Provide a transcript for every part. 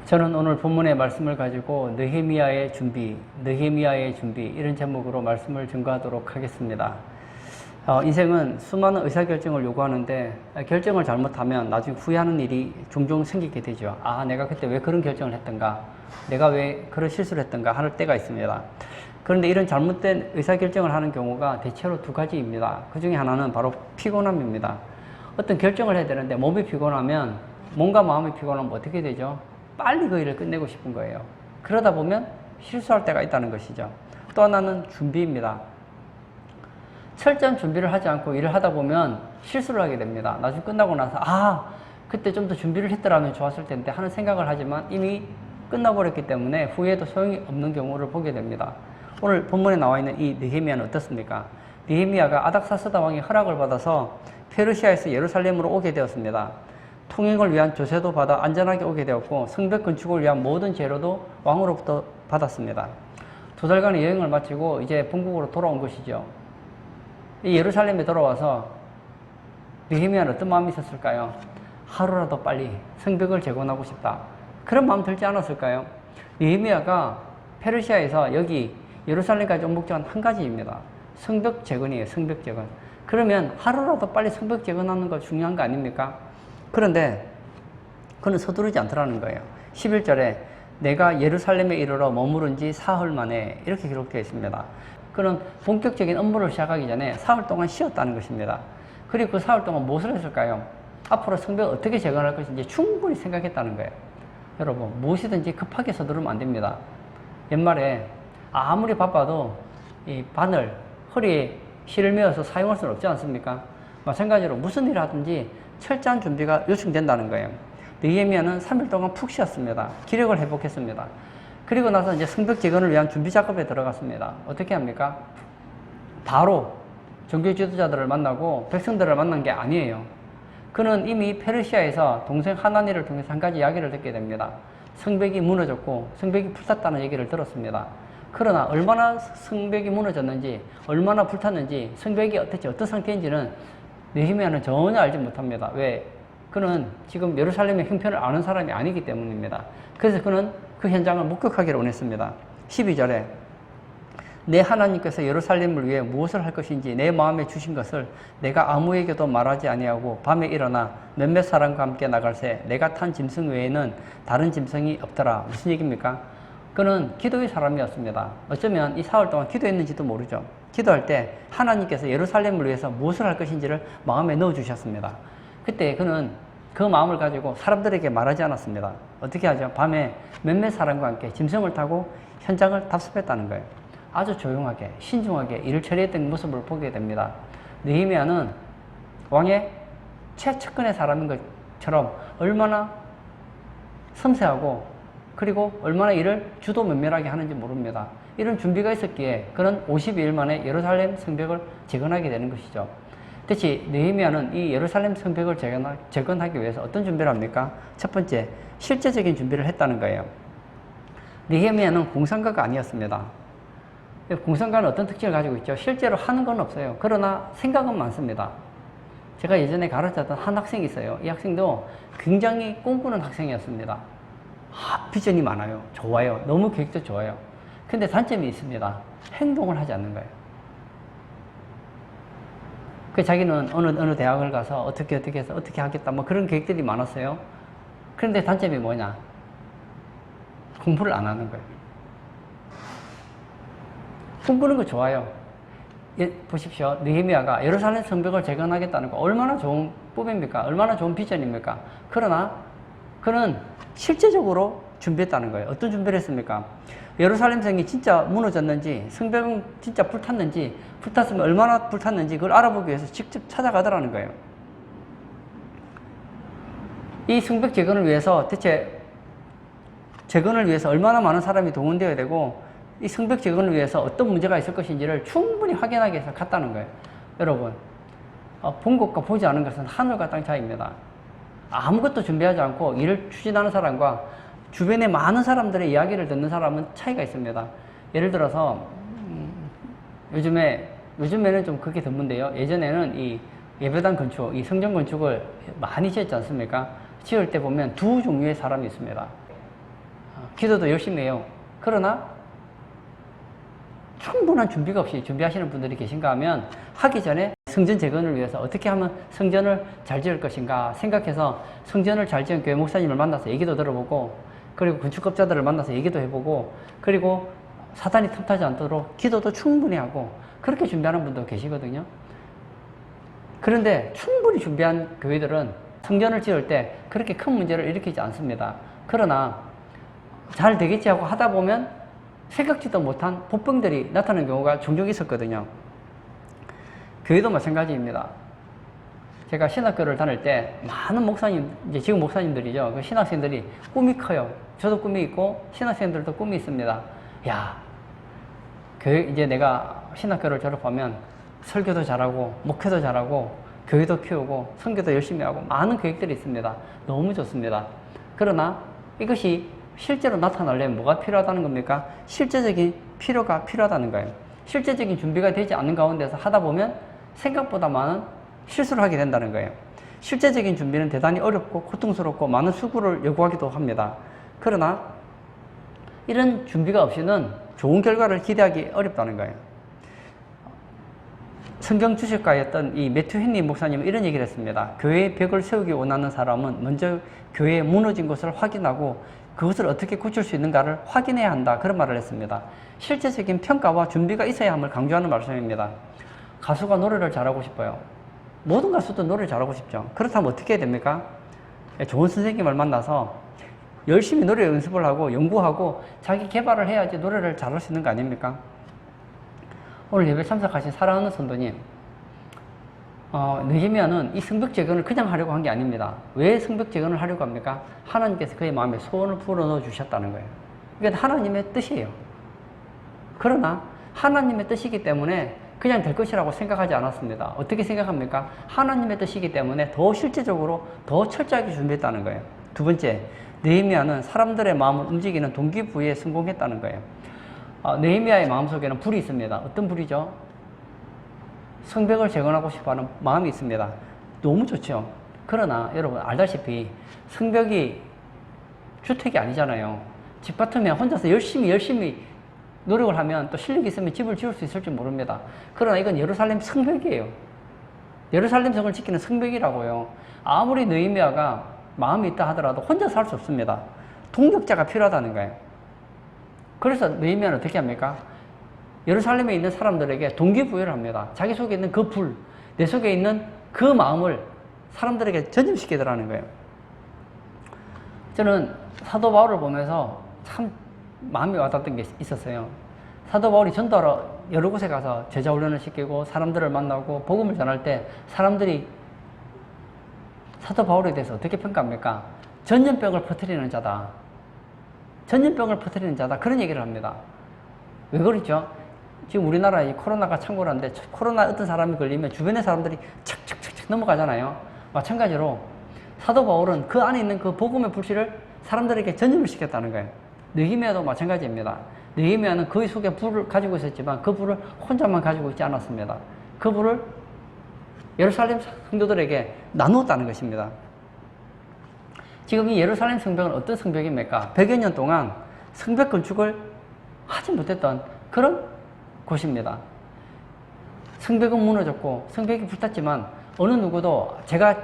저는 오늘 본문의 말씀을 가지고 느헤미야의 준비 이런 제목으로 말씀을 증거하도록 하겠습니다. 인생은 수많은 의사결정을 요구하는데 결정을 잘못하면 나중에 후회하는 일이 종종 생기게 되죠. 내가 그때 왜 그런 결정을 했던가, 내가 왜 그런 실수를 했던가 할 때가 있습니다. 그런데 이런 잘못된 의사결정을 하는 경우가 대체로 두 가지입니다. 그 중에 하나는 바로 피곤함입니다. 어떤 결정을 해야 되는데 몸이 피곤하면, 몸과 마음이 피곤하면 어떻게 되죠? 빨리 그 일을 끝내고 싶은 거예요. 그러다 보면 실수할 때가 있다는 것이죠. 또 하나는 준비입니다. 철저한 준비를 하지 않고 일을 하다 보면 실수를 하게 됩니다. 나중에 끝나고 나서 그때 좀 더 준비를 했더라면 좋았을 텐데 하는 생각을 하지만 이미 끝나버렸기 때문에 후회도 소용이 없는 경우를 보게 됩니다. 오늘 본문에 나와 있는 이 느헤미야는 어떻습니까? 느헤미야가 아닥사스다 왕의 허락을 받아서 페르시아에서 예루살렘으로 오게 되었습니다. 통행을 위한 조세도 받아 안전하게 오게 되었고 성벽 건축을 위한 모든 재료도 왕으로부터 받았습니다. 2달간의 여행을 마치고 이제 본국으로 돌아온 것이죠. 이 예루살렘에 돌아와서 느헤미야는 어떤 마음이 있었을까요? 하루라도 빨리 성벽을 재건하고 싶다, 그런 마음 들지 않았을까요? 느헤미야가 페르시아에서 여기 예루살렘까지 온 목적은 한 가지입니다. 성벽 재건이에요. 성벽 재건. 그러면 하루라도 빨리 성벽 재건하는 거 중요한 거 아닙니까? 그런데 그는 서두르지 않더라는 거예요. 11절에 내가 예루살렘에 이르러 머무른 지 사흘 만에, 이렇게 기록되어 있습니다. 그는 본격적인 업무를 시작하기 전에 사흘 동안 쉬었다는 것입니다. 그리고 그 사흘 동안 무엇을 했을까요? 앞으로 성벽을 어떻게 재건할 것인지 충분히 생각했다는 거예요. 여러분, 무엇이든지 급하게 서두르면 안 됩니다. 옛말에 아무리 바빠도 이 바늘 허리에 실을 메어서 사용할 수는 없지 않습니까? 마찬가지로 무슨 일을 하든지 철저한 준비가 요청된다는 거예요. 느헤미야는 3일 동안 푹 쉬었습니다. 기력을 회복했습니다. 그리고 나서 이제 성벽 재건을 위한 준비 작업에 들어갔습니다. 어떻게 합니까? 바로 종교 지도자들을 만나고 백성들을 만난 게 아니에요. 그는 이미 페르시아에서 동생 하나니를 통해서 한 가지 이야기를 듣게 됩니다. 성벽이 무너졌고 성벽이 불탔다는 얘기를 들었습니다. 그러나 얼마나 성벽이 무너졌는지, 얼마나 불탔는지, 성벽이 어떤 상태인지는 느헤미야는 전혀 알지 못합니다. 왜? 그는 지금 예루살렘의 형편을 아는 사람이 아니기 때문입니다. 그래서 그는 그 현장을 목격하기를 원했습니다. 12절에 내 하나님께서 예루살렘을 위해 무엇을 할 것인지 내 마음에 주신 것을 내가 아무에게도 말하지 아니하고 밤에 일어나 몇몇 사람과 함께 나갈새 내가 탄 짐승 외에는 다른 짐승이 없더라. 무슨 얘기입니까? 그는 기도의 사람이었습니다. 어쩌면 이 사흘 동안 기도했는지도 모르죠. 기도할 때 하나님께서 예루살렘을 위해서 무엇을 할 것인지를 마음에 넣어주셨습니다. 그때 그는 그 마음을 가지고 사람들에게 말하지 않았습니다. 어떻게 하죠? 밤에 몇몇 사람과 함께 짐승을 타고 현장을 답습했다는 거예요. 아주 조용하게 신중하게 일을 처리했던 모습을 보게 됩니다. 느헤미야는 왕의 최측근의 사람인 것처럼 얼마나 섬세하고 그리고 얼마나 일을 주도 면밀하게 하는지 모릅니다. 이런 준비가 있었기에 그는 52일 만에 예루살렘 성벽을 재건하게 되는 것이죠. 대체 느헤미야는 이 예루살렘 성벽을 재건하기 위해서 어떤 준비를 합니까? 첫 번째, 실제적인 준비를 했다는 거예요. 느헤미야는 공상가가 아니었습니다. 공상가는 어떤 특징을 가지고 있죠? 실제로 하는 건 없어요. 그러나 생각은 많습니다. 제가 예전에 가르쳤던 한 학생이 있어요. 이 학생도 굉장히 꿈꾸는 학생이었습니다. 비전이 많아요. 좋아요. 너무 계획도 좋아요. 근데 단점이 있습니다. 행동을 하지 않는 거예요. 자기는 어느 대학을 가서 어떻게 해서 어떻게 하겠다 그런 계획들이 많았어요. 그런데 단점이 뭐냐? 공부를 안 하는 거예요. 꿈꾸는 거 좋아요. 보십시오. 느헤미야가 예루살렘 성벽을 재건하겠다는 거 얼마나 좋은 꿈입니까? 얼마나 좋은 비전입니까? 그러나 그는 실제적으로 준비했다는 거예요. 어떤 준비를 했습니까? 예루살렘 성이 진짜 무너졌는지, 성벽은 진짜 불탔는지, 불탔으면 얼마나 불탔는지 그걸 알아보기 위해서 직접 찾아가더라는 거예요. 이 성벽 재건을 위해서 대체 재건을 위해서 얼마나 많은 사람이 동원되어야 되고 이 성벽 재건을 위해서 어떤 문제가 있을 것인지를 충분히 확인하기 위해서 갔다는 거예요. 여러분, 본 것과 보지 않은 것은 하늘과 땅 차이입니다. 아무것도 준비하지 않고 일을 추진하는 사람과 주변에 많은 사람들의 이야기를 듣는 사람은 차이가 있습니다. 예를 들어서 요즘에는 좀 그렇게 드문데요. 예전에는 이 예배당 건축, 이 성전 건축을 많이 지었지 않습니까? 지을 때 보면 두 종류의 사람이 있습니다. 기도도 열심히 해요. 그러나 충분한 준비가 없이 준비하시는 분들이 계신가 하면 하기 전에 성전 재건을 위해서 어떻게 하면 성전을 잘 지을 것인가 생각해서 성전을 잘 지은 교회 목사님을 만나서 얘기도 들어보고, 그리고 건축업자들을 만나서 얘기도 해보고, 그리고 사단이 틈타지 않도록 기도도 충분히 하고 그렇게 준비하는 분도 계시거든요. 그런데 충분히 준비한 교회들은 성전을 지을 때 그렇게 큰 문제를 일으키지 않습니다. 그러나 잘 되겠지 하고 하다 보면 생각지도 못한 복병들이 나타나는 경우가 종종 있었거든요. 교회도 마찬가지입니다. 제가 신학교를 다닐 때 많은 목사님, 이제 지금 목사님들이죠. 그 신학생들이 꿈이 커요. 저도 꿈이 있고 신학생들도 꿈이 있습니다. 야, 교회, 이제 내가 신학교를 졸업하면 설교도 잘하고 목회도 잘하고 교회도 키우고 선교도 열심히 하고 많은 계획들이 있습니다. 너무 좋습니다. 그러나 이것이 실제로 나타나려면 뭐가 필요하다는 겁니까? 실제적인 필요가 필요하다는 거예요. 실제적인 준비가 되지 않는 가운데서 하다 보면 생각보다 많은 실수를 하게 된다는 거예요. 실제적인 준비는 대단히 어렵고 고통스럽고 많은 수고를 요구하기도 합니다. 그러나 이런 준비가 없이는 좋은 결과를 기대하기 어렵다는 거예요. 성경 주식가였던 이 매튜 헨리 목사님은 이런 얘기를 했습니다. 교회의 벽을 세우기 원하는 사람은 먼저 교회에 무너진 것을 확인하고 그것을 어떻게 고칠 수 있는가를 확인해야 한다. 그런 말을 했습니다. 실제적인 평가와 준비가 있어야 함을 강조하는 말씀입니다. 가수가 노래를 잘하고 싶어요. 모든 가수도 노래를 잘하고 싶죠. 그렇다면 어떻게 해야 됩니까? 좋은 선생님을 만나서 열심히 노래 연습을 하고 연구하고 자기 개발을 해야지 노래를 잘할 수 있는 거 아닙니까? 오늘 예배 참석하신 사랑하는 성도님, 느헤미야는 이 성벽 재건을 그냥 하려고 한 게 아닙니다. 왜 성벽 재건을 하려고 합니까? 하나님께서 그의 마음에 소원을 불어넣어 주셨다는 거예요. 이게 하나님의 뜻이에요. 그러나 하나님의 뜻이기 때문에 그냥 될 것이라고 생각하지 않았습니다. 어떻게 생각합니까? 하나님의 뜻이기 때문에 더 실제적으로 더 철저하게 준비했다는 거예요. 두 번째, 느헤미야는 사람들의 마음을 움직이는 동기부여에 성공했다는 거예요. 느헤미야의 마음속에는 불이 있습니다. 어떤 불이죠? 성벽을 재건하고 싶어하는 마음이 있습니다. 너무 좋죠. 그러나 여러분 알다시피 성벽이 주택이 아니잖아요. 집 같으면 혼자서 열심히 노력을 하면 또 실력이 있으면 집을 지을 수 있을지 모릅니다. 그러나 이건 예루살렘 성벽이에요. 예루살렘 성을 지키는 성벽이라고요. 아무리 느헤미야가 마음이 있다 하더라도 혼자서 할 수 없습니다. 동력자가 필요하다는 거예요. 그래서 느헤미야는 어떻게 합니까? 예루살렘에 있는 사람들에게 동기부여를 합니다. 자기 속에 있는 그 불, 내 속에 있는 그 마음을 사람들에게 전염시키더라는 거예요. 저는 사도 바울을 보면서 참 마음이 와닿던 게 있었어요. 사도 바울이 전도하러 여러 곳에 가서 제자 훈련을 시키고 사람들을 만나고 복음을 전할 때 사람들이 사도 바울에 대해서 어떻게 평가합니까? 전염병을 퍼뜨리는 자다. 전염병을 퍼뜨리는 자다. 그런 얘기를 합니다. 왜 그러죠? 지금 우리나라 이 코로나가 창궐한데 코로나 어떤 사람이 걸리면 주변의 사람들이 착착착착 넘어가잖아요. 마찬가지로 사도 바울은 그 안에 있는 그 복음의 불씨를 사람들에게 전염을 시켰다는 거예요. 느헤미야도 마찬가지입니다. 느헤미야는 그의 속에 불을 가지고 있었지만 그 불을 혼자만 가지고 있지 않았습니다. 그 불을 예루살렘 성도들에게 나누었다는 것입니다. 지금 이 예루살렘 성벽은 어떤 성벽입니까? 100여 년 동안 성벽 건축을 하지 못했던 그런 곳입니다. 성벽은 무너졌고 성벽이 불탔지만 어느 누구도 제가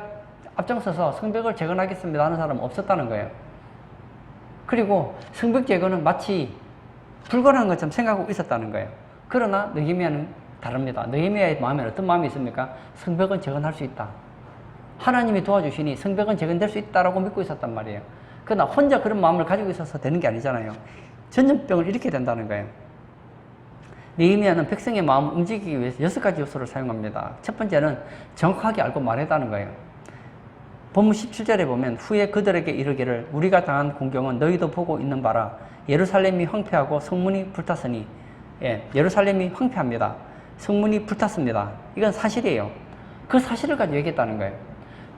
앞장서서 성벽을 재건하겠습니다 하는 사람은 없었다는 거예요. 그리고 성벽 재건은 마치 불가능한 것처럼 생각하고 있었다는 거예요. 그러나 느헤미야는 다릅니다. 느헤미야의 마음에 어떤 마음이 있습니까? 성벽은 재건할 수 있다. 하나님이 도와주시니 성벽은 재건될 수 있다라고 믿고 있었단 말이에요. 그러나 혼자 그런 마음을 가지고 있어서 되는 게 아니잖아요. 전염병을 일으켜야 된다는 거예요. 느헤미야는 백성의 마음을 움직이기 위해서 6가지 요소를 사용합니다. 첫 번째는 정확하게 알고 말했다는 거예요. 본문 17절에 보면 후에 그들에게 이르기를 우리가 당한 공경은 너희도 보고 있는 바라. 예루살렘이 황폐하고 성문이 불탔으니, 예루살렘이 황폐합니다. 성문이 불탔습니다. 이건 사실이에요. 그 사실을 가지고 얘기했다는 거예요.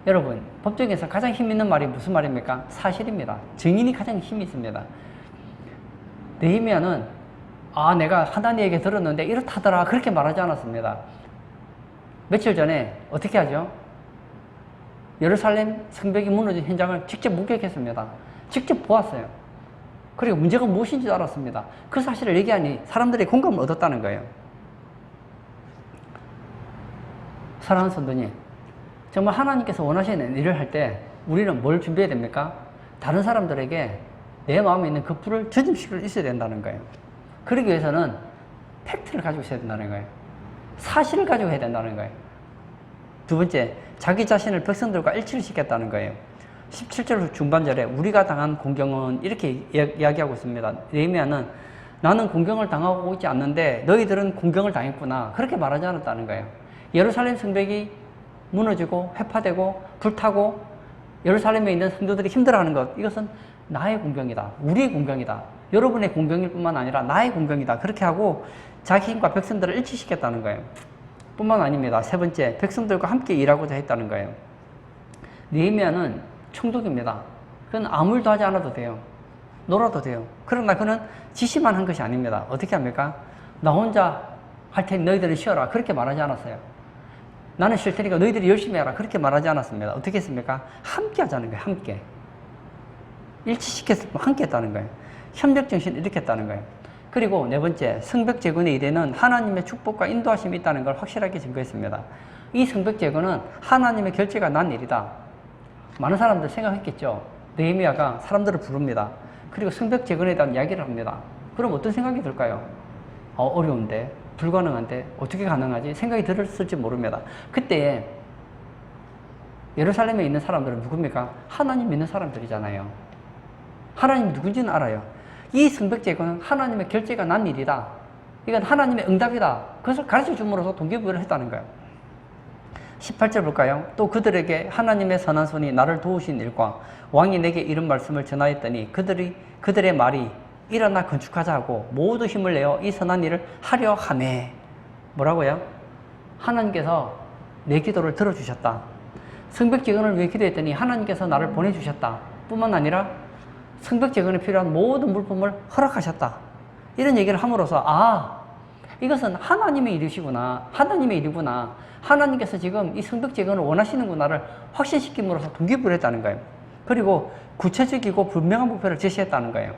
여러분, 법정에서 가장 힘 있는 말이 무슨 말입니까? 사실입니다. 증인이 가장 힘이 있습니다. 느헤미야는 내가 하나님에게 들었는데 이렇다더라 그렇게 말하지 않았습니다. 며칠 전에 어떻게 하죠? 예루살렘 성벽이 무너진 현장을 직접 목격했습니다. 직접 보았어요. 그리고 문제가 무엇인지도 알았습니다. 그 사실을 얘기하니 사람들이 공감을 얻었다는 거예요. 사랑하는 성도님, 정말 하나님께서 원하시는 일을 할 때 우리는 뭘 준비해야 됩니까? 다른 사람들에게 내 마음에 있는 그 불을 전염시킬 수 있어야 된다는 거예요. 그러기 위해서는 팩트를 가지고 있어야 된다는 거예요. 사실을 가지고 해야 된다는 거예요. 두 번째, 자기 자신을 백성들과 일치를 시켰다는 거예요. 17절 중반절에 우리가 당한 공경은 이렇게 이야기하고 있습니다. 느헤미야는 나는 공경을 당하고 있지 않는데 너희들은 공경을 당했구나, 그렇게 말하지 않았다는 거예요. 예루살렘 성벽이 무너지고 회파되고 불타고 예루살렘에 있는 성도들이 힘들어하는 것, 이것은 나의 공경이다, 우리의 공경이다, 여러분의 공경일 뿐만 아니라 나의 공경이다, 그렇게 하고 자기 힘과 백성들을 일치시켰다는 거예요. 뿐만 아닙니다. 세 번째, 백성들과 함께 일하고자 했다는 거예요. 느헤미야는 총독입니다. 그건 아무 일도 하지 않아도 돼요. 놀아도 돼요. 그러나 그는 지시만 한 것이 아닙니다. 어떻게 합니까? 나 혼자 할 테니 너희들은 쉬어라, 그렇게 말하지 않았어요. 나는 쉴 테니까 너희들이 열심히 해라, 그렇게 말하지 않았습니다. 어떻게 했습니까? 함께 하자는 거예요. 함께. 일치시켰을 뿐 함께 했다는 거예요. 협력정신을 일으켰다는 거예요. 그리고 네 번째, 성벽 재건의 일에는 하나님의 축복과 인도하심이 있다는 걸 확실하게 증거했습니다. 이 성벽 재건은 하나님의 결제가 난 일이다. 많은 사람들 생각했겠죠. 느헤미야가 사람들을 부릅니다. 그리고 성벽 재건에 대한 이야기를 합니다. 그럼 어떤 생각이 들까요? 어려운데, 불가능한데, 어떻게 가능하지? 생각이 들었을지 모릅니다. 그때 예루살렘에 있는 사람들은 누굽니까? 하나님 믿는 사람들이잖아요. 하나님이 누군지는 알아요. 이 성벽 재건은 하나님의 결제가 난 일이다, 이건 하나님의 응답이다, 그것을 가르쳐 줌으로써 동기부여를 했다는 거예요. 18절 볼까요? 또 그들에게 하나님의 선한 손이 나를 도우신 일과 왕이 내게 이런 말씀을 전하였더니 그들의 말이 일어나 건축하자 하고 모두 힘을 내어 이 선한 일을 하려 하매. 뭐라고요? 하나님께서 내 기도를 들어주셨다. 성벽 재건을 위해 기도했더니 하나님께서 나를 보내주셨다. 뿐만 아니라 성벽 재건에 필요한 모든 물품을 허락하셨다. 이런 얘기를 함으로써 이것은 하나님의 일이시구나, 하나님의 일이구나, 하나님께서 지금 이 성벽 재건을 원하시는구나를 확신시킴으로써 동기부여를 했다는 거예요. 그리고 구체적이고 분명한 목표를 제시했다는 거예요.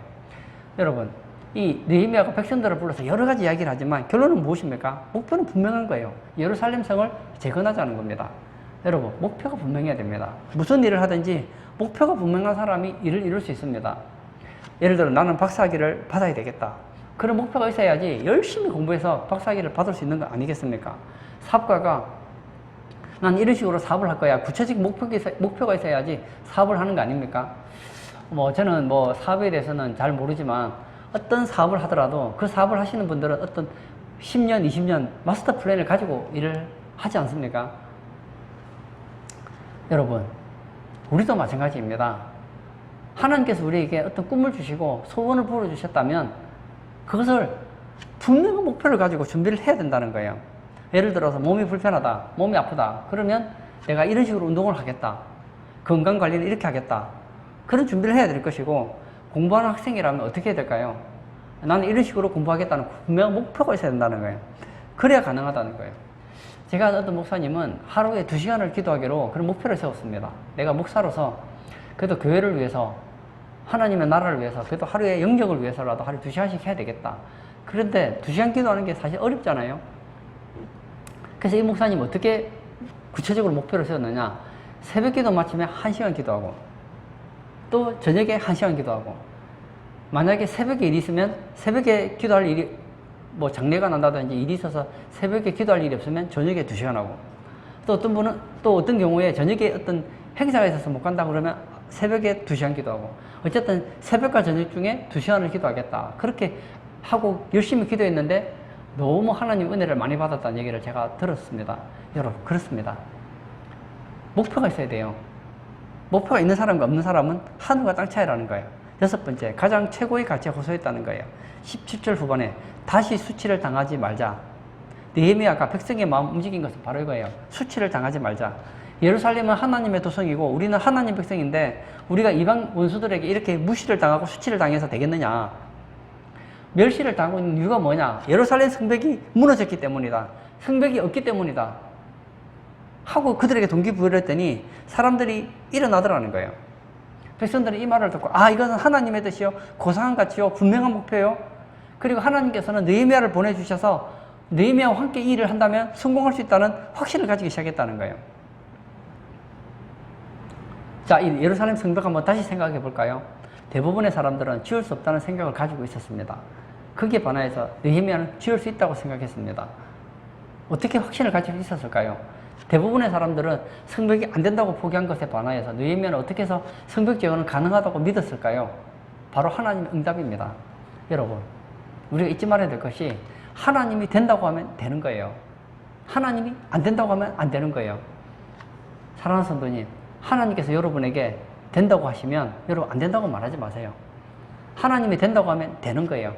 여러분, 이 느헤미야가 백성들을 불러서 여러 가지 이야기를 하지만 결론은 무엇입니까? 목표는 분명한 거예요. 예루살렘 성을 재건하자는 겁니다. 여러분, 목표가 분명해야 됩니다. 무슨 일을 하든지 목표가 분명한 사람이 일을 이룰 수 있습니다. 예를 들어 나는 박사학위를 받아야 되겠다, 그런 목표가 있어야지 열심히 공부해서 박사학위를 받을 수 있는 거 아니겠습니까? 사업가가 난 이런 식으로 사업을 할 거야, 구체적인 목표가 있어야지 사업을 하는 거 아닙니까? 저는 사업에 대해서는 잘 모르지만 어떤 사업을 하더라도 그 사업을 하시는 분들은 어떤 10년, 20년 마스터 플랜을 가지고 일을 하지 않습니까? 여러분, 우리도 마찬가지입니다. 하나님께서 우리에게 어떤 꿈을 주시고 소원을 부어주셨다면 그것을 분명한 목표를 가지고 준비를 해야 된다는 거예요. 예를 들어서 몸이 불편하다, 몸이 아프다, 그러면 내가 이런 식으로 운동을 하겠다, 건강관리를 이렇게 하겠다, 그런 준비를 해야 될 것이고, 공부하는 학생이라면 어떻게 해야 될까요? 나는 이런 식으로 공부하겠다는 분명한 목표가 있어야 된다는 거예요. 그래야 가능하다는 거예요. 제가 어떤 목사님은 하루에 2시간을 기도하기로 그런 목표를 세웠습니다. 내가 목사로서 그래도 교회를 위해서, 하나님의 나라를 위해서, 그래도 하루에 영역을 위해서라도 하루에 2시간씩 해야 되겠다. 그런데 2시간 기도하는 게 사실 어렵잖아요. 그래서 이 목사님 어떻게 구체적으로 목표를 세웠느냐? 새벽 기도 마치면 1시간 기도하고, 또 저녁에 1시간 기도하고, 만약에 새벽에 일이 있으면 새벽에 기도할 일이, 장례가 난다든지 일이 있어서 새벽에 기도할 일이 없으면 저녁에 2시간 하고, 또 어떤 분은, 또 어떤 경우에 저녁에 어떤 행사가 있어서 못 간다 그러면 새벽에 2시간 기도하고, 어쨌든 새벽과 저녁 중에 2시간을 기도하겠다, 그렇게 하고 열심히 기도했는데 너무 하나님 은혜를 많이 받았다는 얘기를 제가 들었습니다. 여러분, 그렇습니다. 목표가 있어야 돼요. 목표가 있는 사람과 없는 사람은 하늘과 땅 차이라는 거예요. 6번째, 가장 최고의 가치에 호소했다는 거예요. 17절 후반에 다시 수치를 당하지 말자. 느헤미야가 백성의 마음 움직인 것은 바로 이거예요. 수치를 당하지 말자. 예루살렘은 하나님의 도성이고 우리는 하나님 백성인데 우리가 이방 원수들에게 이렇게 무시를 당하고 수치를 당해서 되겠느냐? 멸시를 당하고 있는 이유가 뭐냐? 예루살렘 성벽이 무너졌기 때문이다, 성벽이 없기 때문이다 하고 그들에게 동기부여를 했더니 사람들이 일어나더라는 거예요. 백성들은 이 말을 듣고 이것은 하나님의 뜻이요 고상한 가치요 분명한 목표요. 그리고 하나님께서는 느헤미야를 보내주셔서 느헤미야와 함께 이 일을 한다면 성공할 수 있다는 확신을 가지기 시작했다는 거예요. 자, 이 예루살렘 성벽 한번 다시 생각해 볼까요? 대부분의 사람들은 지을 수 없다는 생각을 가지고 있었습니다. 거기에 반하여서 느헤미야는 지을 수 있다고 생각했습니다. 어떻게 확신을 가지고 있었을까요? 대부분의 사람들은 성벽이 안 된다고 포기한 것에 반하여서 느헤미야는 어떻게 해서 성벽 재건은 가능하다고 믿었을까요? 바로 하나님의 응답입니다. 여러분, 우리가 잊지 말아야 될 것이 하나님이 된다고 하면 되는 거예요. 하나님이 안 된다고 하면 안 되는 거예요. 사랑하는 성도님, 하나님께서 여러분에게 된다고 하시면 여러분 안 된다고 말하지 마세요. 하나님이 된다고 하면 되는 거예요.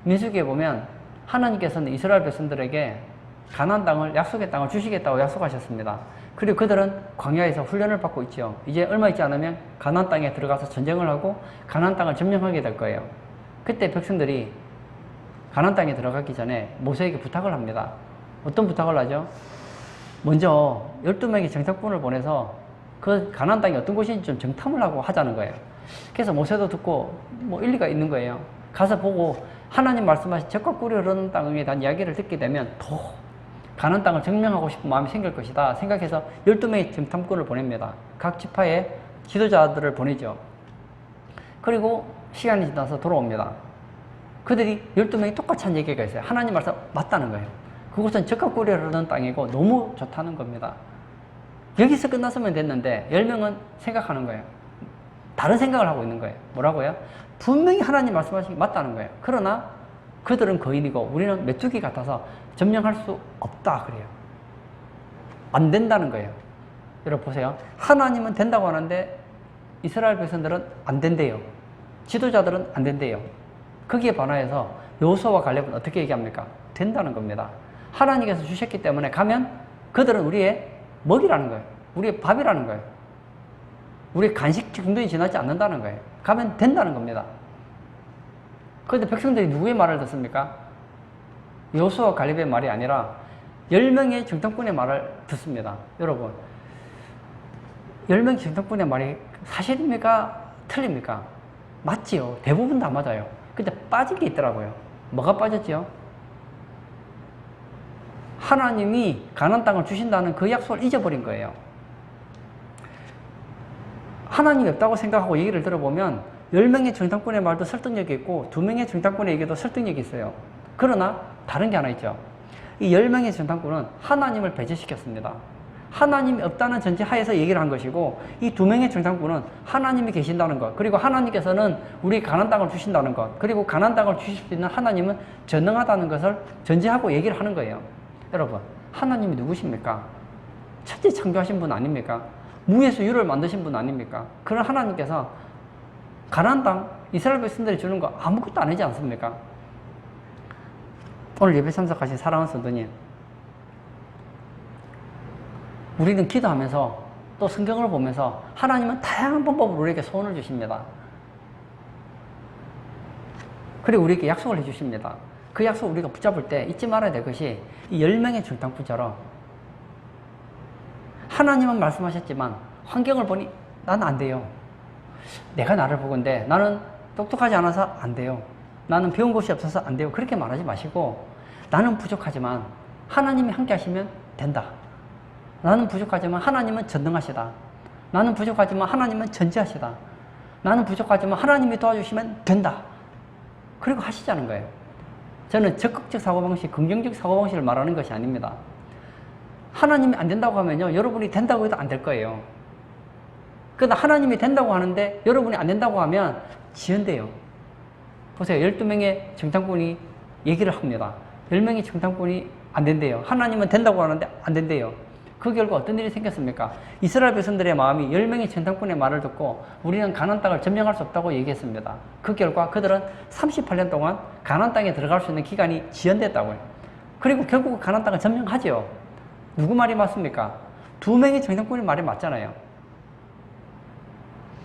민수기에 보면 하나님께서는 이스라엘 백성들에게 가나안 땅을 약속의 땅을 주시겠다고 약속하셨습니다. 그리고 그들은 광야에서 훈련을 받고 있죠. 이제 얼마 있지 않으면 가나안 땅에 들어가서 전쟁을 하고 가나안 땅을 점령하게 될 거예요. 그때 백성들이 가나안 땅에 들어가기 전에 모세에게 부탁을 합니다. 어떤 부탁을 하죠? 먼저 12명의 정탐꾼을 보내서 그 가나안 땅이 어떤 곳인지 좀 정탐을 하고 하자는 거예요. 그래서 모세도 듣고 일리가 있는 거예요. 가서 보고 하나님 말씀하신 적과 꿀이 흐르는 땅에 대한 이야기를 듣게 되면 더 가나안 땅을 점령하고 싶은 마음이 생길 것이다 생각해서 12명의 정탐꾼을 보냅니다. 각 지파의 지도자들을 보내죠. 그리고 시간이 지나서 돌아옵니다. 그들이 12명이 똑같이 한 얘기가 있어요. 하나님 말씀 맞다는 거예요. 그곳은 적과 꿀이 흐르는 땅이고 너무 좋다는 겁니다. 여기서 끝났으면 됐는데 10명은 생각하는 거예요. 다른 생각을 하고 있는 거예요. 뭐라고요? 분명히 하나님 말씀하신 게 맞다는 거예요. 그러나 그들은 거인이고 우리는 메뚜기 같아서 점령할 수 없다 그래요. 안 된다는 거예요. 여러분 보세요. 하나님은 된다고 하는데 이스라엘 백성들은 안 된대요. 지도자들은 안 된대요. 거기에 반하여서 여호수아와 갈렙은 어떻게 얘기합니까? 된다는 겁니다. 하나님께서 주셨기 때문에 가면 그들은 우리의 먹이라는 거예요. 우리의 밥이라는 거예요. 우리의 간식 정도에 지나지 않는다는 거예요. 가면 된다는 겁니다. 그런데 백성들이 누구의 말을 듣습니까? 여호수아와 갈렙의 말이 아니라 10명의 정탐꾼의 말을 듣습니다. 여러분, 10명의 정탐꾼의 말이 사실입니까? 틀립니까? 맞지요. 대부분 다 맞아요. 근데 빠진 게 있더라고요. 뭐가 빠졌지요? 하나님이 가나안 땅을 주신다는 그 약속을 잊어버린 거예요. 하나님이 없다고 생각하고 얘기를 들어보면 10명의 정탐꾼의 말도 설득력이 있고 2명의 정탐꾼의 얘기도 설득력이 있어요. 그러나 다른 게 하나 있죠. 이 10명의 정탐꾼은 하나님을 배제시켰습니다. 하나님이 없다는 전제 하에서 얘기를 한 것이고 이 2명의 정탐꾼은 하나님이 계신다는 것, 그리고 하나님께서는 우리 가나안 땅을 주신다는 것, 그리고 가나안 땅을 주실 수 있는 하나님은 전능하다는 것을 전제하고 얘기를 하는 거예요. 여러분, 하나님이 누구십니까? 첫째 창조하신 분 아닙니까? 무에서 유를 만드신 분 아닙니까? 그런 하나님께서 가나안 땅 이스라엘 백성들이 주는 거 아무것도 아니지 않습니까? 오늘 예배 참석하신 사랑하는 성도님, 우리는 기도하면서 또 성경을 보면서 하나님은 다양한 방법으로 우리에게 소원을 주십니다. 그리고 우리에게 약속을 해주십니다. 그 약속을 우리가 붙잡을 때 잊지 말아야 될 것이 이 10명의 정탐꾼처럼 하나님은 말씀하셨지만 환경을 보니 나는 안 돼요. 내가 나를 보건대 나는 똑똑하지 않아서 안 돼요. 나는 배운 것이 없어서 안 돼요. 그렇게 말하지 마시고 나는 부족하지만 하나님이 함께 하시면 된다. 나는 부족하지만 하나님은 전능하시다. 나는 부족하지만 하나님은 전지하시다. 나는 부족하지만 하나님이 도와주시면 된다. 그리고 하시자는 거예요. 저는 적극적 사고방식, 긍정적 사고방식을 말하는 것이 아닙니다. 하나님이 안 된다고 하면요, 여러분이 된다고 해도 안 될 거예요. 그러나 하나님이 된다고 하는데 여러분이 안 된다고 하면 지연돼요. 보세요. 12명의 정탐꾼이 얘기를 합니다. 10명의 정탐꾼이 안 된대요. 하나님은 된다고 하는데 안 된대요. 그 결과 어떤 일이 생겼습니까? 이스라엘 백성들의 마음이 10명의 정탐꾼의 말을 듣고 우리는 가나안 땅을 점령할 수 없다고 얘기했습니다. 그 결과 그들은 38년 동안 가나안 땅에 들어갈 수 있는 기간이 지연됐다고요. 그리고 결국 가나안 땅을 점령하죠. 누구 말이 맞습니까? 2명의 정탐꾼의 말이 맞잖아요.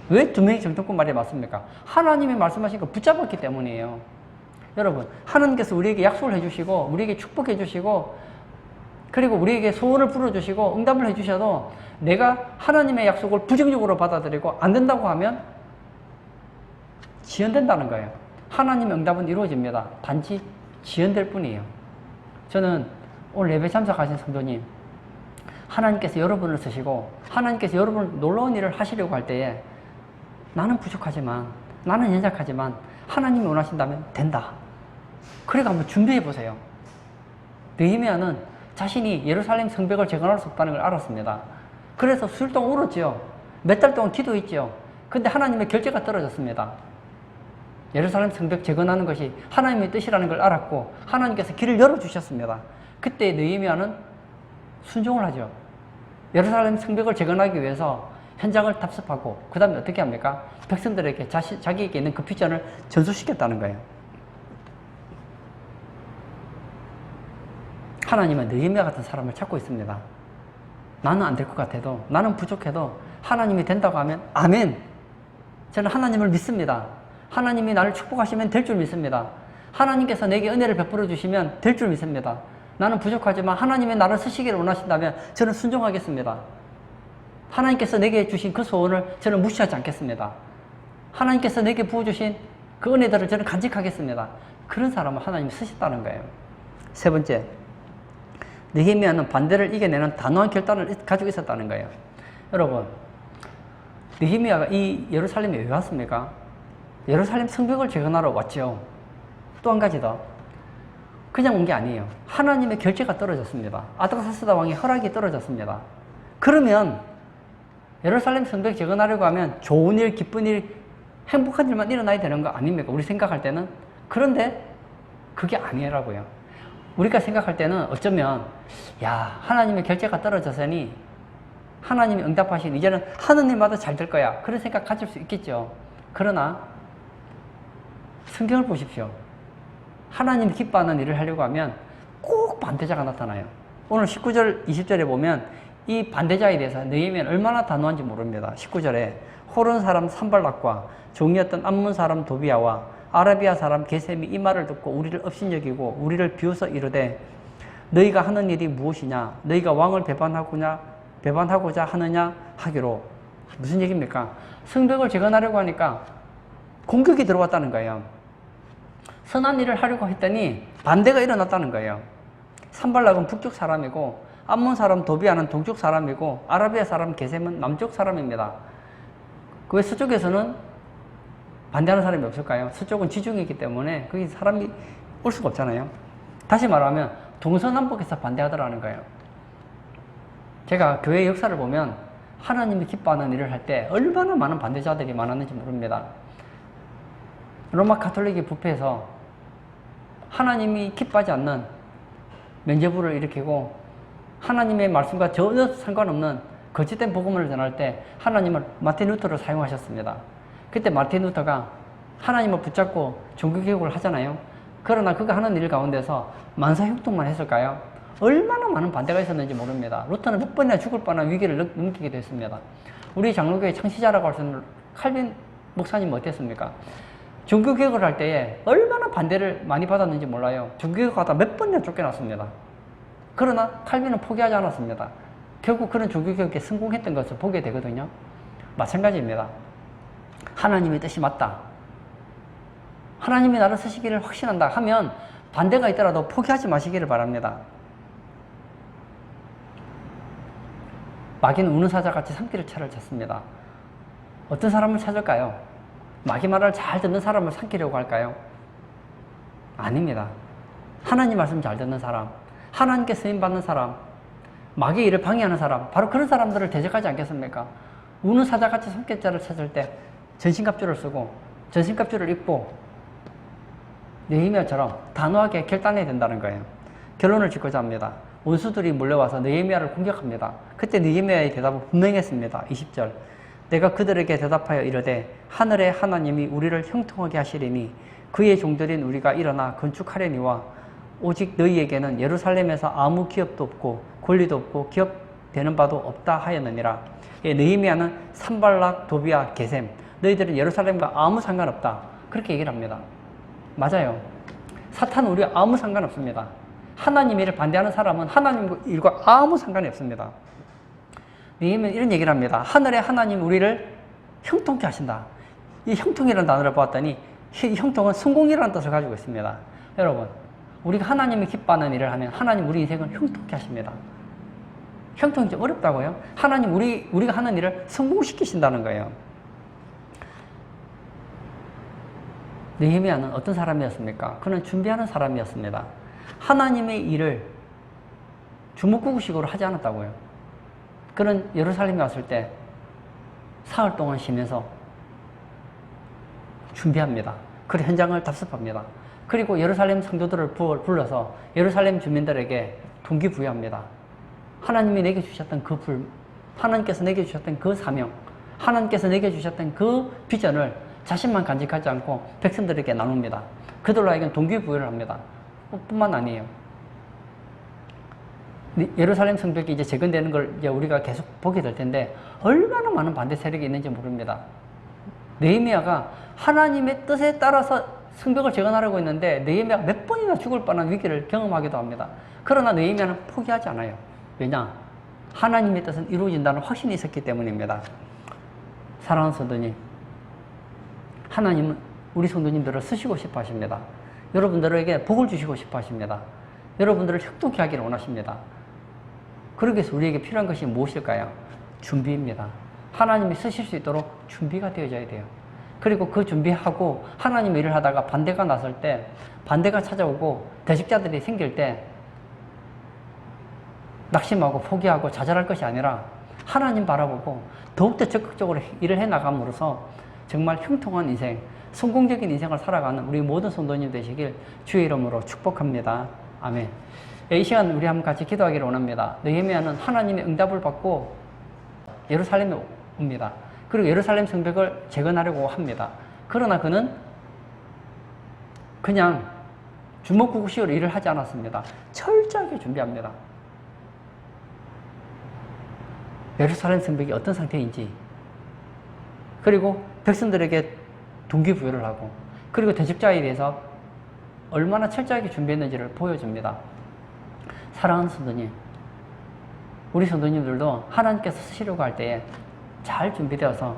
왜 2명의 정탐꾼 말이 맞습니까? 하나님이 말씀하신 거 붙잡았기 때문이에요. 여러분, 하나님께서 우리에게 약속을 해주시고 우리에게 축복해 주시고 그리고 우리에게 소원을 풀어주시고 응답을 해주셔도 내가 하나님의 약속을 부정적으로 받아들이고 안 된다고 하면 지연된다는 거예요. 하나님의 응답은 이루어집니다. 단지 지연될 뿐이에요. 저는 오늘 예배 참석하신 성도님, 하나님께서 여러분을 쓰시고 하나님께서 여러분을 놀라운 일을 하시려고 할 때에 나는 부족하지만, 나는 연약하지만 하나님이 원하신다면 된다. 그러니까 한번 준비해 보세요. 느헤미야는 자신이 예루살렘 성벽을 재건할 수 없다는 걸 알았습니다. 그래서 수일 동안 울었지요. 몇 달 동안 기도했지요. 근데 하나님의 결제가 떨어졌습니다. 예루살렘 성벽 재건하는 것이 하나님의 뜻이라는 걸 알았고 하나님께서 길을 열어주셨습니다. 그때 느헤미야는 순종을 하죠. 예루살렘 성벽을 재건하기 위해서 현장을 답습하고 그 다음에 어떻게 합니까? 백성들에게 자기에게 있는 그 비전을 전수시켰다는 거예요. 하나님은 느헤미야 같은 사람을 찾고 있습니다. 나는 안 될 것 같아도, 나는 부족해도 하나님이 된다고 하면 아멘. 저는 하나님을 믿습니다. 하나님이 나를 축복하시면 될 줄 믿습니다. 하나님께서 내게 은혜를 베풀어 주시면 될 줄 믿습니다. 나는 부족하지만 하나님의 나를 쓰시기를 원하신다면 저는 순종하겠습니다. 하나님께서 내게 주신 그 소원을 저는 무시하지 않겠습니다. 하나님께서 내게 부어주신 그 은혜들을 저는 간직하겠습니다. 그런 사람을 하나님이 쓰셨다는 거예요. 세 번째, 느헤미야는 반대를 이겨내는 단호한 결단을 가지고 있었다는 거예요. 여러분, 느헤미야가 이 예루살렘에 왜 왔습니까? 예루살렘 성벽을 재건하러 왔죠. 또 한 가지 더, 그냥 온 게 아니에요. 하나님의 결제가 떨어졌습니다. 아닥사스다 왕의 허락이 떨어졌습니다. 그러면 예루살렘 성벽 재건하려고 하면 좋은 일, 기쁜 일, 행복한 일만 일어나야 되는 거 아닙니까? 우리 생각할 때는. 그런데 그게 아니라고요. 우리가 생각할 때는 어쩌면 야, 하나님의 결제가 떨어졌으니 하나님이 응답하신 이제는 하는 일마다 잘 될 거야. 그런 생각 가질 수 있겠죠. 그러나 성경을 보십시오. 하나님이 기뻐하는 일을 하려고 하면 꼭 반대자가 나타나요. 오늘 19절, 20절에 보면 이 반대자에 대해서 느헤미야는 얼마나 단호한지 모릅니다. 19절에 호론 사람 산발락과 종이었던 암몬 사람 도비야와 아라비아 사람 게셈이 이 말을 듣고 우리를 업신여기고 우리를 비웃어 이르되 너희가 하는 일이 무엇이냐? 너희가 왕을 배반하고자 하느냐? 하기로. 무슨 얘기입니까? 성벽을 재건하려고 하니까 공격이 들어왔다는 거예요. 선한 일을 하려고 했더니 반대가 일어났다는 거예요. 산발락은 북쪽 사람이고 암몬 사람 도비야는 동쪽 사람이고 아라비아 사람 게셈은 남쪽 사람입니다. 왜 서쪽에서는 반대하는 사람이 없을까요? 서쪽은 지중해이기 때문에 거기 사람이 올 수가 없잖아요. 다시 말하면 동서남북에서 반대하더라는 거예요. 제가 교회 역사를 보면 하나님이 기뻐하는 일을 할 때 얼마나 많은 반대자들이 많았는지 모릅니다. 로마 가톨릭이 부패해서 하나님이 기뻐하지 않는 면죄부를 일으키고 하나님의 말씀과 전혀 상관없는 거짓된 복음을 전할 때 하나님은 마틴 루터를 사용하셨습니다. 그때 마틴 루터가 하나님을 붙잡고 종교개혁을 하잖아요. 그러나 그가 하는 일 가운데서 만사형통만 했을까요? 얼마나 많은 반대가 있었는지 모릅니다. 루터는 몇 번이나 죽을 뻔한 위기를 넘기기도 했습니다. 우리 장로교의 창시자라고 할 수 있는 칼빈 목사님은 어땠습니까? 종교개혁을 할 때에 얼마나 반대를 많이 받았는지 몰라요. 종교개혁하다 몇 번이나 쫓겨났습니다. 그러나 칼빈은 포기하지 않았습니다. 결국 그런 종교개혁에 성공했던 것을 보게 되거든요. 마찬가지입니다. 하나님의 뜻이 맞다. 하나님이 나를 쓰시기를 확신한다 하면 반대가 있더라도 포기하지 마시기를 바랍니다. 마귀는 우는 사자같이 산길을 찾습니다. 어떤 사람을 찾을까요? 마귀 말을 잘 듣는 사람을 삼키려고 할까요? 아닙니다. 하나님 말씀 잘 듣는 사람, 하나님께 쓰임받는 사람, 마귀의 일을 방해하는 사람, 바로 그런 사람들을 대적하지 않겠습니까? 우는 사자같이 손길자를 찾을 때 전신갑주를 쓰고 전신갑주를 입고 느헤미야처럼 단호하게 결단해야 된다는 거예요. 결론을 짓고자 합니다. 원수들이 몰려와서 느헤미야를 공격합니다. 그때 느헤미야의 대답은 분명했습니다. 20절. 내가 그들에게 대답하여 이르되 하늘의 하나님이 우리를 형통하게 하시리니 그의 종들인 우리가 일어나 건축하려니와 오직 너희에게는 예루살렘에서 아무 기업도 없고 권리도 없고 기업되는 바도 없다 하였느니라. 느헤미야는 산발락, 도비야, 게셈, 너희들은 예루살렘과 아무 상관없다. 그렇게 얘기를 합니다. 맞아요. 사탄은 우리와 아무 상관없습니다. 하나님 일을 반대하는 사람은 하나님 일과 아무 상관이 없습니다. 느헤미야는 이런 얘기를 합니다. 하늘의 하나님 우리를 형통케 하신다. 이 형통이라는 단어를 보았더니 이 형통은 성공이라는 뜻을 가지고 있습니다. 여러분, 우리가 하나님이 기뻐하는 일을 하면 하나님 우리 인생을 형통케 하십니다. 형통이 좀 어렵다고요? 하나님 우리가 하는 일을 성공시키신다는 거예요. 느헤미야는 어떤 사람이었습니까? 그는 준비하는 사람이었습니다. 하나님의 일을 주먹구구식으로 하지 않았다고요. 그는 예루살렘에 왔을 때 사흘 동안 쉬면서 준비합니다. 그리고 현장을 답습합니다. 그리고 예루살렘 성도들을 불러서 예루살렘 주민들에게 동기부여합니다. 하나님이 내게 주셨던 그 하나님께서 내게 주셨던 그 사명, 하나님께서 내게 주셨던 그 비전을 자신만 간직하지 않고 백성들에게 나눕니다. 그들로 하여금 동기부여를 합니다. 뿐만 아니에요. 예루살렘 성벽이 이제 재건되는 걸 이제 우리가 계속 보게 될 텐데 얼마나 많은 반대 세력이 있는지 모릅니다. 느헤미야가 하나님의 뜻에 따라서 성벽을 재건하려고 했는데 느헤미야가 몇 번이나 죽을 뻔한 위기를 경험하기도 합니다. 그러나 느헤미야는 포기하지 않아요. 왜냐? 하나님의 뜻은 이루어진다는 확신이 있었기 때문입니다. 사랑하는 성도님, 하나님은 우리 성도님들을 쓰시고 싶어 하십니다. 여러분들에게 복을 주시고 싶어 하십니다. 여러분들을 형통케 하기를 원하십니다. 그러기 위해서 우리에게 필요한 것이 무엇일까요? 준비입니다. 하나님이 쓰실 수 있도록 준비가 되어져야 돼요. 그리고 그 준비하고 하나님의 일을 하다가 반대가 났을 때, 반대가 찾아오고 대적자들이 생길 때 낙심하고 포기하고 좌절할 것이 아니라 하나님 바라보고 더욱더 적극적으로 일을 해나감으로써 정말 형통한 인생, 성공적인 인생을 살아가는 우리 모든 성도님 되시길 주의 이름으로 축복합니다. 아멘. 이 시간 우리 한번 같이 기도하기를 원합니다. 느헤미야는 하나님의 응답을 받고 예루살렘에 옵니다. 그리고 예루살렘 성벽을 재건하려고 합니다. 그러나 그는 그냥 주먹구구식으로 일을 하지 않았습니다. 철저하게 준비합니다. 예루살렘 성벽이 어떤 상태인지, 그리고 백성들에게 동기부여를 하고, 그리고 대적자에 대해서 얼마나 철저하게 준비했는지를 보여줍니다. 사랑하는 성도님, 우리 성도님들도 하나님께서 쓰시려고 할 때에 잘 준비되어서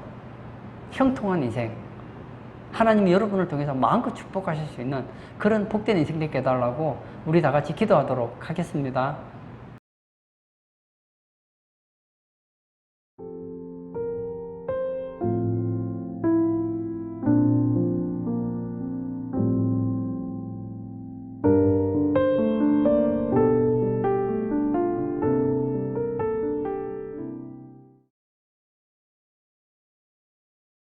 형통한 인생, 하나님이 여러분을 통해서 마음껏 축복하실 수 있는 그런 복된 인생 되게 해달라고 우리 다 같이 기도하도록 하겠습니다.